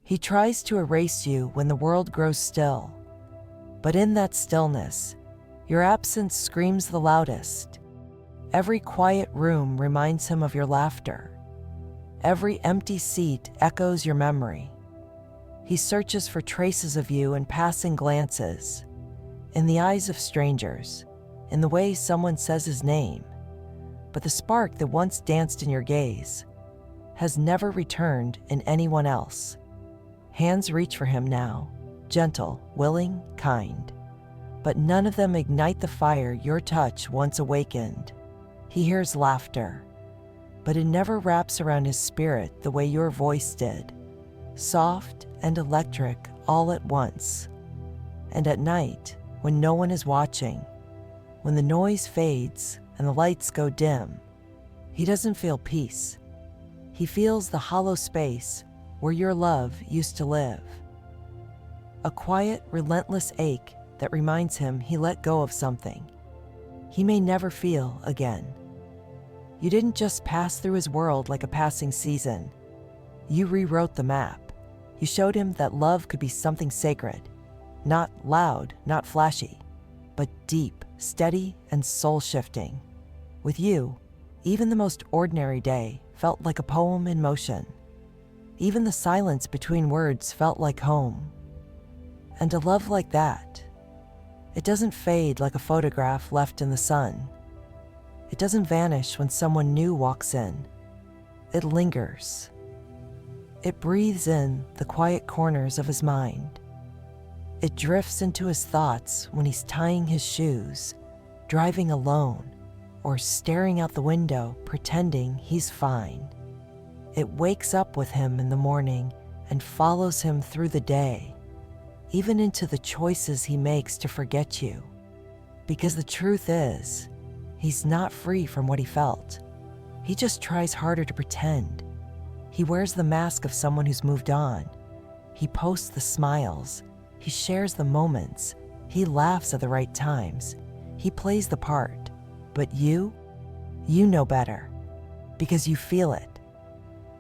He tries to erase you when the world grows still. But in that stillness, your absence screams the loudest. Every quiet room reminds him of your laughter. Every empty seat echoes your memory. He searches for traces of you in passing glances, in the eyes of strangers, in the way someone says his name. But the spark that once danced in your gaze has never returned in anyone else. Hands reach for him now, gentle, willing, kind. But none of them ignite the fire your touch once awakened. He hears laughter, but it never wraps around his spirit the way your voice did, soft and electric all at once. And at night, when no one is watching, when the noise fades and the lights go dim, he doesn't feel peace. He feels the hollow space where your love used to live. A quiet, relentless ache that reminds him he let go of something he may never feel again. You didn't just pass through his world like a passing season. You rewrote the map. You showed him that love could be something sacred, not loud, not flashy, but deep, steady, and soul-shifting. With you, even the most ordinary day felt like a poem in motion. Even the silence between words felt like home. And a love like that, it doesn't fade like a photograph left in the sun. It doesn't vanish when someone new walks in. It lingers. It breathes in the quiet corners of his mind. It drifts into his thoughts when he's tying his shoes, driving alone, or staring out the window pretending he's fine. It wakes up with him in the morning and follows him through the day, even into the choices he makes to forget you. Because the truth is, he's not free from what he felt. He just tries harder to pretend. He wears the mask of someone who's moved on. He posts the smiles. He shares the moments. He laughs at the right times. He plays the part. But you know better, because you feel it.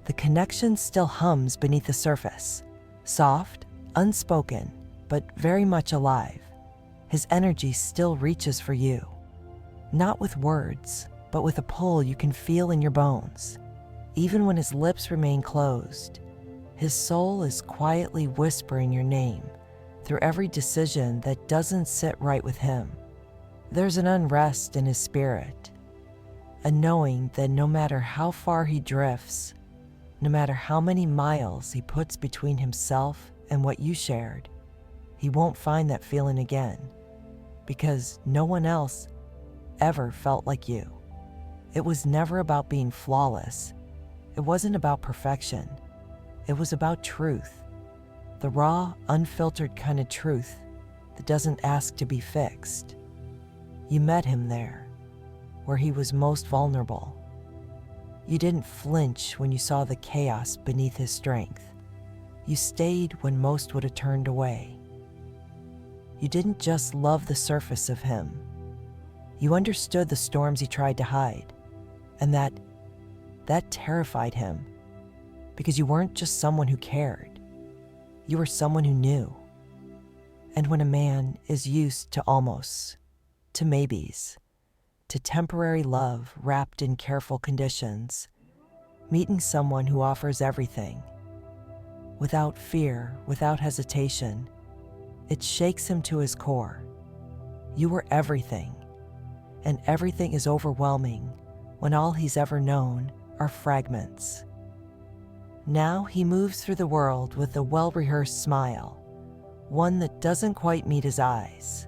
The connection still hums beneath the surface, soft, unspoken, but very much alive. His energy still reaches for you, not with words, but with a pull you can feel in your bones. Even when his lips remain closed, his soul is quietly whispering your name through every decision that doesn't sit right with him. There's an unrest in his spirit, a knowing that no matter how far he drifts, no matter how many miles he puts between himself and what you shared, he won't find that feeling again, because no one else ever felt like you. It was never about being flawless. It wasn't about perfection. It was about truth. The raw, unfiltered kind of truth that doesn't ask to be fixed. You met him there, where he was most vulnerable. You didn't flinch when you saw the chaos beneath his strength. You stayed when most would have turned away. You didn't just love the surface of him. You understood the storms he tried to hide, and that terrified him, because you weren't just someone who cared. You were someone who knew. And when a man is used to almosts, to maybes, to temporary love wrapped in careful conditions, meeting someone who offers everything, without fear, without hesitation, it shakes him to his core. You were everything, and everything is overwhelming when all he's ever known are fragments. Now he moves through the world with a well-rehearsed smile, one that doesn't quite meet his eyes.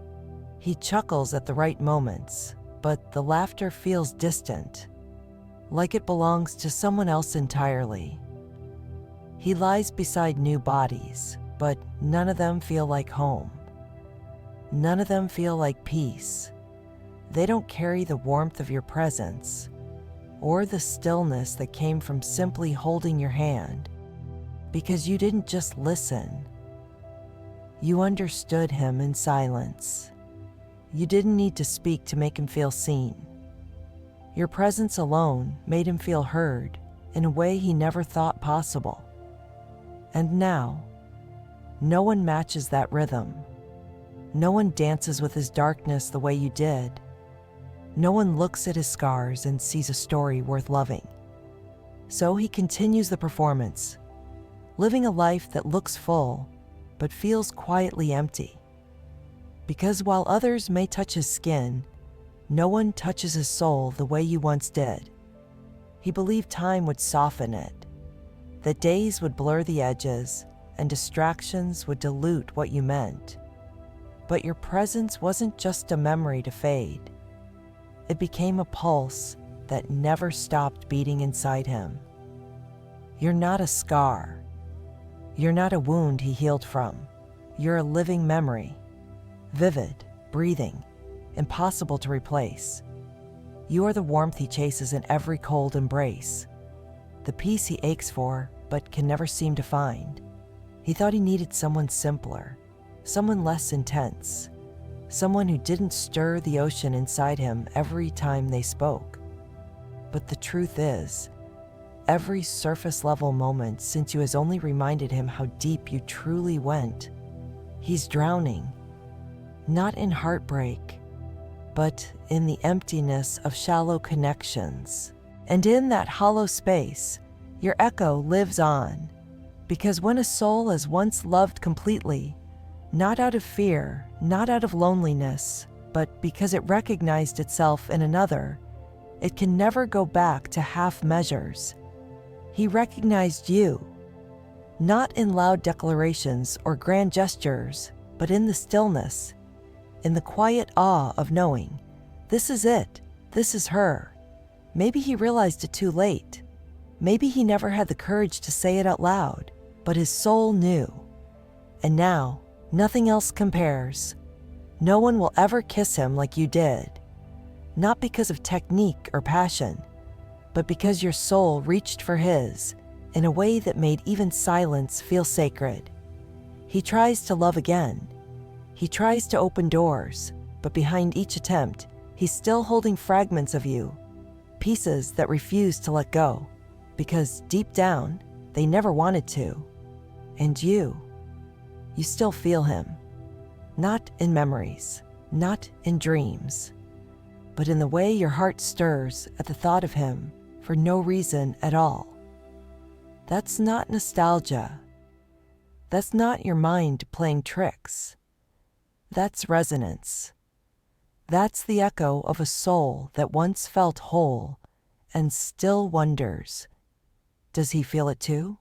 He chuckles at the right moments, but the laughter feels distant, like it belongs to someone else entirely. He lies beside new bodies, but none of them feel like home. None of them feel like peace. They don't carry the warmth of your presence, or the stillness that came from simply holding your hand, because you didn't just listen. You understood him in silence. You didn't need to speak to make him feel seen. Your presence alone made him feel heard in a way he never thought possible. And now, no one matches that rhythm. No one dances with his darkness the way you did. No one looks at his scars and sees a story worth loving. So he continues the performance, living a life that looks full, but feels quietly empty. Because while others may touch his skin, no one touches his soul the way you once did. He believed time would soften it, that days would blur the edges and distractions would dilute what you meant. But your presence wasn't just a memory to fade. It became a pulse that never stopped beating inside him. You're not a scar. You're not a wound he healed from. You're a living memory, vivid, breathing, impossible to replace. You are the warmth he chases in every cold embrace, the peace he aches for but can never seem to find. He thought he needed someone simpler, someone less intense, someone who didn't stir the ocean inside him every time they spoke. But the truth is, every surface-level moment since you has only reminded him how deep you truly went. He's drowning, not in heartbreak, but in the emptiness of shallow connections. And in that hollow space, your echo lives on. Because when a soul has once loved completely, not out of fear, not out of loneliness, but because it recognized itself in another, it can never go back to half measures. He recognized you, not in loud declarations or grand gestures, but in the stillness, in the quiet awe of knowing, this is it, this is her. Maybe he realized it too late. Maybe he never had the courage to say it out loud, but his soul knew. And now, nothing else compares. No one will ever kiss him like you did. Not because of technique or passion, but because your soul reached for his in a way that made even silence feel sacred. He tries to love again. He tries to open doors, but behind each attempt, he's still holding fragments of you, pieces that refuse to let go, because deep down, they never wanted to. And you still feel him, not in memories, not in dreams, but in the way your heart stirs at the thought of him for no reason at all. That's not nostalgia. That's not your mind playing tricks. That's resonance. That's the echo of a soul that once felt whole and still wonders, does he feel it too?